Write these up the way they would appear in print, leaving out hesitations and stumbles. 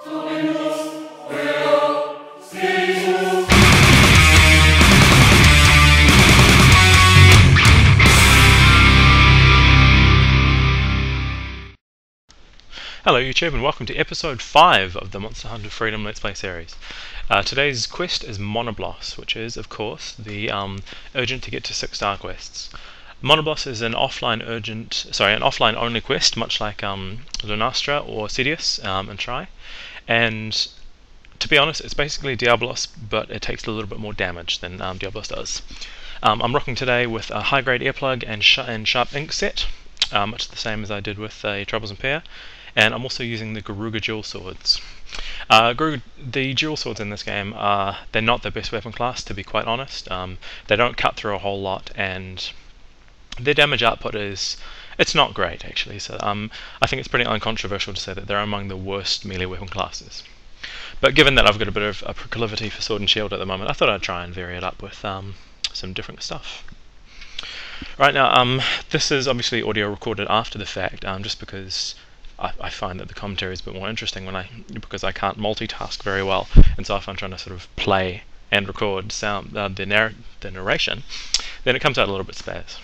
Hello YouTube and welcome to episode 5 of the Monster Hunter Freedom Let's Play series. Today's quest is Monoblos, which is of course the urgent to get to 6-star quests. Monoblos is an offline only quest, much like Lunastra or Sidious and Tri. And to be honest, it's basically Diablos, but it takes a little bit more damage than Diablos does. I'm rocking today with a high grade earplug and sharp ink set, much the same as I did with Troubles and Pair. And I'm also using the Garuga dual swords. The dual swords in this game they're not the best weapon class, to be quite honest. They don't cut through a whole lot, and their damage output it's not great actually. So I think it's pretty uncontroversial to say that they're among the worst melee weapon classes. But given that I've got a bit of a proclivity for sword and shield at the moment, I thought I'd try and vary it up with some different stuff. Right now, this is obviously audio recorded after the fact, just because I find that the commentary is a bit more interesting because I can't multitask very well, and so if I'm trying to sort of play and record sound the narration, then it comes out a little bit sparse.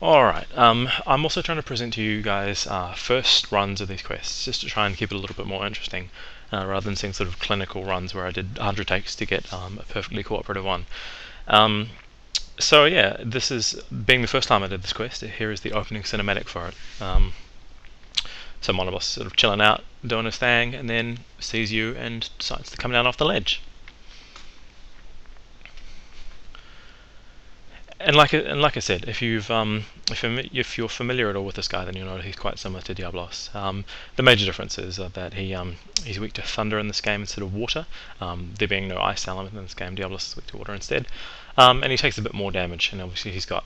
Alright, I'm also trying to present to you guys first runs of these quests, just to try and keep it a little bit more interesting, rather than seeing sort of clinical runs where I did 100 takes to get a perfectly cooperative one. So yeah, this is being the first time I did this quest. Here is the opening cinematic for it. So Monoblos is sort of chilling out, doing his thing, and then sees you and decides to come down off the ledge. And like I said, if you're familiar at all with this guy, then you'll know that he's quite similar to Diablos. The major difference is that he's weak to thunder in this game instead of water. There being no ice element in this game, Diablos is weak to water instead. And he takes a bit more damage, and obviously he's got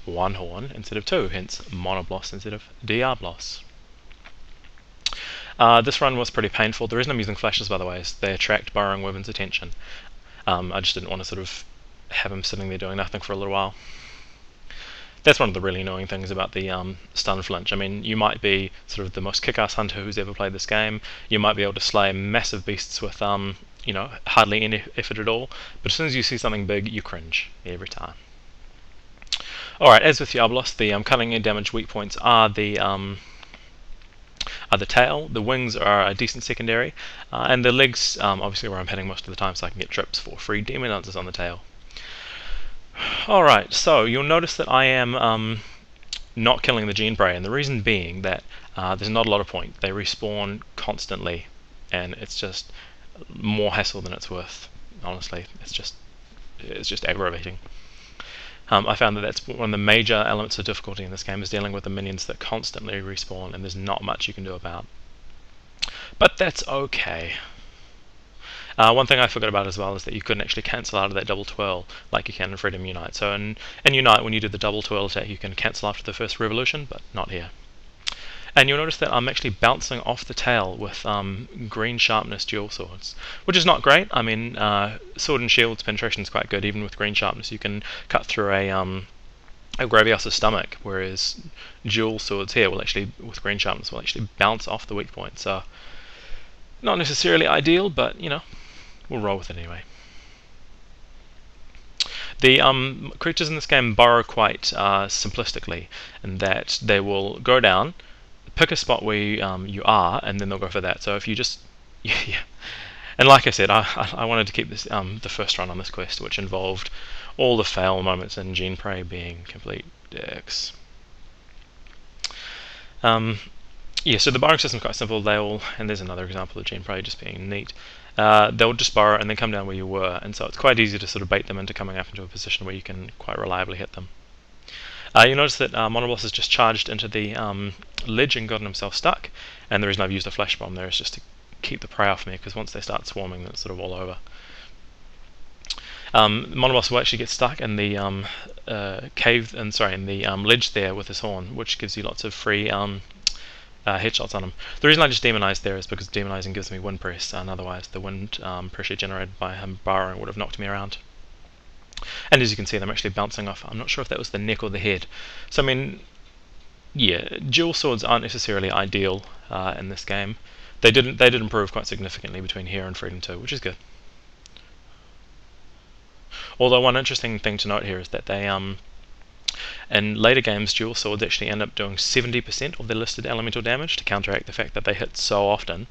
one horn instead of two, hence Monoblos instead of Diablos. This run was pretty painful. The reason I'm using flashes, by the way, is they attract burrowing wyvern's attention. I just didn't want to sort of have him sitting there doing nothing for a little while. That's one of the really annoying things about the stun flinch. I mean, you might be sort of the most kick-ass hunter who's ever played this game. You might be able to slay massive beasts with hardly any effort at all, but as soon as you see something big, you cringe every time. Alright, as with Diablos, the cutting and damage weak points are the tail. The wings are a decent secondary, and the legs, obviously where I'm heading most of the time, so I can get trips for free demonizers on the tail. Alright, so you'll notice that I am not killing the geneprey, and the reason being that there's not a lot of point. They respawn constantly, and it's just more hassle than it's worth. Honestly, it's just aggravating. I found that that's one of the major elements of difficulty in this game, is dealing with the minions that constantly respawn, and there's not much you can do about. But that's okay. One thing I forgot about as well is that you couldn't actually cancel out of that double twirl like you can in Freedom Unite. So in Unite, when you do the double twirl attack, you can cancel after the first revolution, but not here. And you'll notice that I'm actually bouncing off the tail with green sharpness dual swords, which is not great. I mean, sword and shield's penetration is quite good. Even with green sharpness, you can cut through a Gravios's stomach, whereas dual swords here will actually, with green sharpness, will actually bounce off the weak point. So not necessarily ideal, but we'll roll with it anyway. The creatures in this game burrow quite simplistically, in that they will go down, pick a spot where you are, and then they'll go for that. So if you just yeah. And like I said, I wanted to keep this the first run on this quest, which involved all the fail moments and geneprey being complete dicks. Yeah, so the burrowing system is quite simple. And there's another example of geneprey just being neat. They'll just burrow and then come down where you were, and so it's quite easy to sort of bait them into coming up into a position where you can quite reliably hit them. You'll notice that Monoblos has just charged into the ledge and gotten himself stuck, and the reason I've used a flash bomb there is just to keep the prey off me, because once they start swarming, then it's sort of all over. Monoblos will actually get stuck in the ledge there with his horn, which gives you lots of free headshots on him. The reason I just demonized there is because demonizing gives me wind press, and otherwise the wind pressure generated by him burrowing would have knocked me around. And as you can see, I'm actually bouncing off. I'm not sure if that was the neck or the head. So I mean, yeah, dual swords aren't necessarily ideal in this game. They did improve quite significantly between here and Freedom 2, which is good. Although one interesting thing to note here is that they in later games, dual swords actually end up doing 70% of their listed elemental damage to counteract the fact that they hit so often.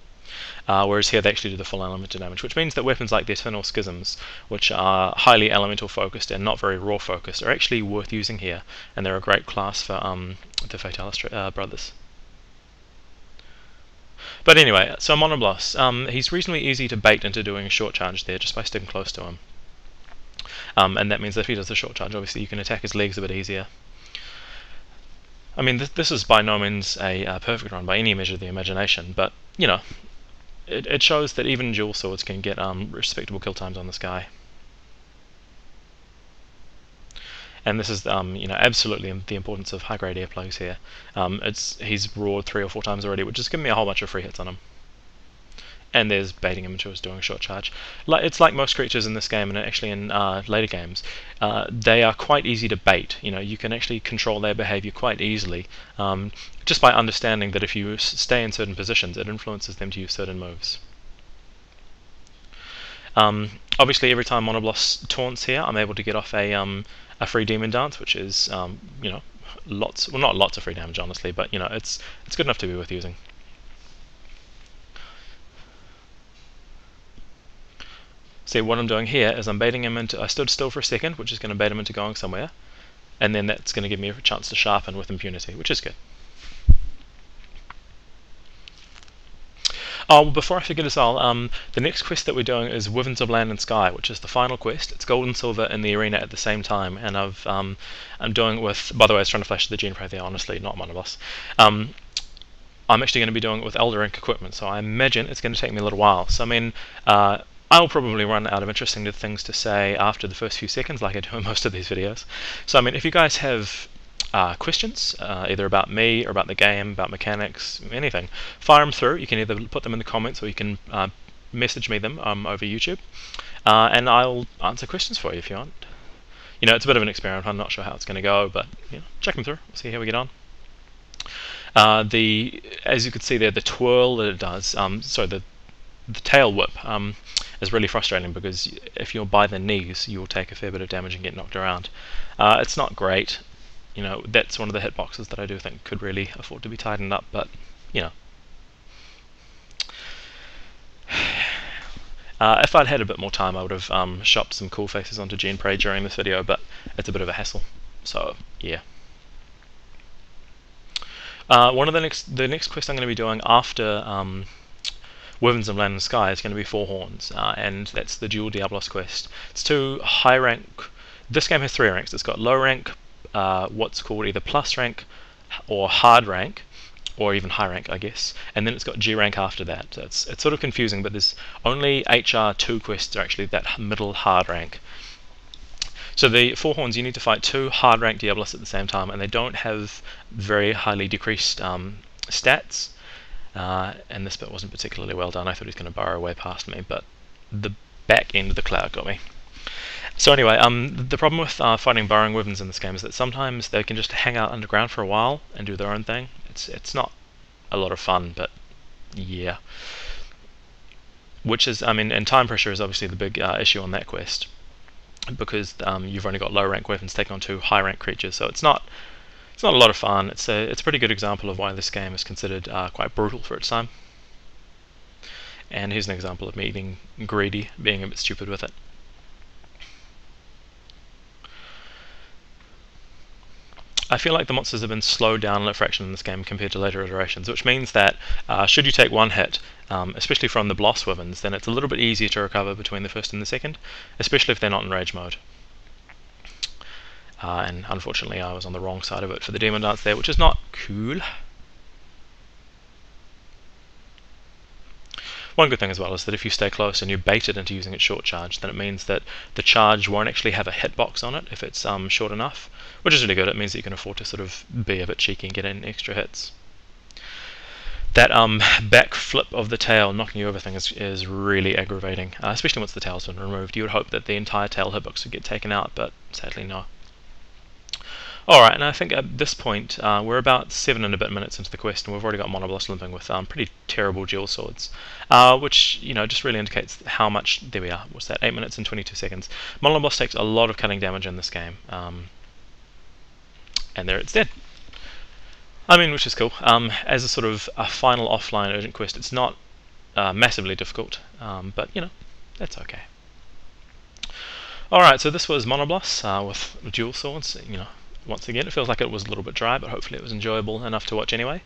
Whereas here they actually do the full elemental damage, which means that weapons like the Eternal Schisms, which are highly elemental focused and not very raw focused, are actually worth using here, and they're a great class for the Fatalis brothers. But anyway, so Monoblos, he's reasonably easy to bait into doing a short charge there just by sticking close to him. And that means that if he does the short charge, obviously you can attack his legs a bit easier. I mean, this is by no means a perfect run by any measure of the imagination, but, you know, it shows that even dual swords can get respectable kill times on this guy. And this is, absolutely the importance of high-grade air plugs here. He's roared 3 or 4 times already, which has given me a whole bunch of free hits on him. And there's baiting him into us doing a short charge. It's like most creatures in this game, and actually in later games, they are quite easy to bait. You can actually control their behavior quite easily, just by understanding that if you stay in certain positions, it influences them to use certain moves. Obviously, every time Monoblos taunts here, I'm able to get off a free demon dance, which is lots. Well, not lots of free damage, honestly, but it's good enough to be worth using. See, what I'm doing here is I'm baiting him into... I stood still for a second, which is going to bait him into going somewhere, and then that's going to give me a chance to sharpen with impunity, which is good. Oh, well, before I forget as well, the next quest that we're doing is Wyverns of Land and Sky, which is the final quest. It's gold and silver in the arena at the same time, and I'm doing it with... By the way, I was trying to flash the geneprey there, honestly, not Monoblos. I'm actually going to be doing it with Elder Ink equipment, so I imagine it's going to take me a little while. So, I mean... I'll probably run out of interesting things to say after the first few seconds, like I do in most of these videos. So, I mean, if you guys have questions, either about me or about the game, about mechanics, anything, fire them through. You can either put them in the comments or you can message me them over YouTube, and I'll answer questions for you if you want. It's a bit of an experiment. I'm not sure how it's going to go, but check them through. We'll see how we get on. As you can see there, the twirl that it does, the tail whip is really frustrating, because if you're by the knees, you'll take a fair bit of damage and get knocked around. It's not great. That's one of the hitboxes that I do think could really afford to be tightened up, but if I'd had a bit more time, I would have shopped some cool faces onto geneprey during this video, but it's a bit of a hassle. So yeah. One of the next quest I'm going to be doing after Wyverns of Land and Sky is going to be Four Horns, and that's the dual Diablos quest. It's 2 high rank. This game has 3 ranks. It's got low rank, what's called either plus rank or hard rank, or even high rank, I guess, and then it's got G rank after that. So it's sort of confusing, but there's only HR2 quests are actually that middle hard rank. So the Four Horns, you need to fight 2 hard rank Diablos at the same time, and they don't have very highly decreased stats. And this bit wasn't particularly well done. I thought he was going to burrow way past me, but the back end of the cloud got me. So anyway, the problem with fighting burrowing wyverns in this game is that sometimes they can just hang out underground for a while and do their own thing. It's not a lot of fun, but yeah. Which is, I mean, and time pressure is obviously the big issue on that quest, because you've only got low rank weapons taking on 2 high rank creatures, so it's not a lot of fun. It's a pretty good example of why this game is considered quite brutal for its time. And here's an example of me being greedy, being a bit stupid with it. I feel like the monsters have been slowed down a fraction in this game compared to later iterations, which means that should you take one hit, especially from the Bloss Wyverns, then it's a little bit easier to recover between the first and the second, especially if they're not in rage mode. And unfortunately I was on the wrong side of it for the demon dance there, which is not cool. One good thing as well is that if you stay close and you bait it into using its short charge, then it means that the charge won't actually have a hitbox on it if it's short enough, which is really good. It means that you can afford to sort of be a bit cheeky and get in extra hits. That back flip of the tail knocking you over thing is really aggravating, especially once the tail's been removed. You would hope that the entire tail hitbox would get taken out, but sadly no. Alright, and I think at this point we're about 7 and a bit minutes into the quest, and we've already got Monoblos limping with pretty terrible dual swords, which just really indicates how much. There we are. What's that? 8 minutes and 22 seconds. Monoblos takes a lot of cutting damage in this game, and there it's dead. I mean, which is cool. As a sort of a final offline urgent quest, it's not massively difficult, but that's okay. Alright, so this was Monoblos with dual swords. Once again, it feels like it was a little bit dry, but hopefully it was enjoyable enough to watch anyway.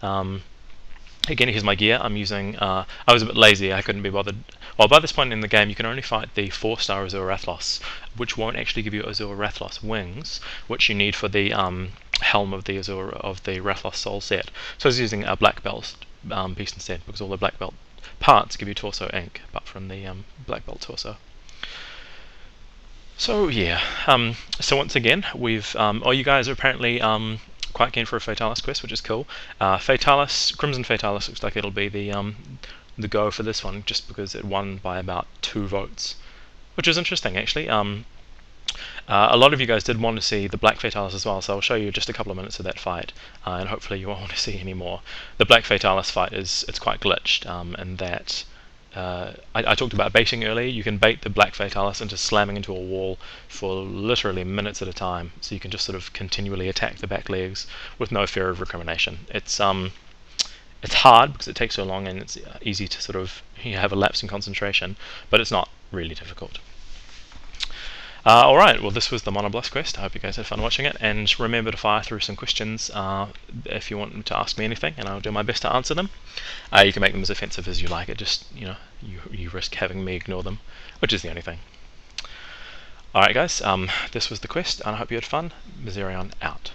Again, here's my gear. I'm using. I was a bit lazy. I couldn't be bothered. Well, by this point in the game, you can only fight the 4-star Azure Rathlos, which won't actually give you Azure Rathlos wings, which you need for the helm of the Rathlos Soul set. So I was using a black belt piece instead, because all the black belt parts give you torso ink, apart from the black belt torso. So yeah, so once again, we've you guys are apparently quite keen for a Fatalis quest, which is cool. Crimson Fatalis looks like it'll be the go for this one, just because it won by about 2 votes, which is interesting actually. A lot of you guys did want to see the Black Fatalis as well, so I'll show you just a couple of minutes of that fight, and hopefully you won't want to see any more. The Black Fatalis fight it's quite glitched, and that. I talked about baiting earlier. You can bait the Black Fatalis into slamming into a wall for literally minutes at a time, so you can just sort of continually attack the back legs with no fear of recrimination. It's hard because it takes so long, and it's easy to sort of have a lapse in concentration, but it's not really difficult. Alright, well this was the Monoblos quest. I hope you guys had fun watching it, and remember to fire through some questions if you want to ask me anything, and I'll do my best to answer them. You can make them as offensive as you like. It just, you risk having me ignore them, which is the only thing. Alright guys, this was the quest, and I hope you had fun. Mazereon out.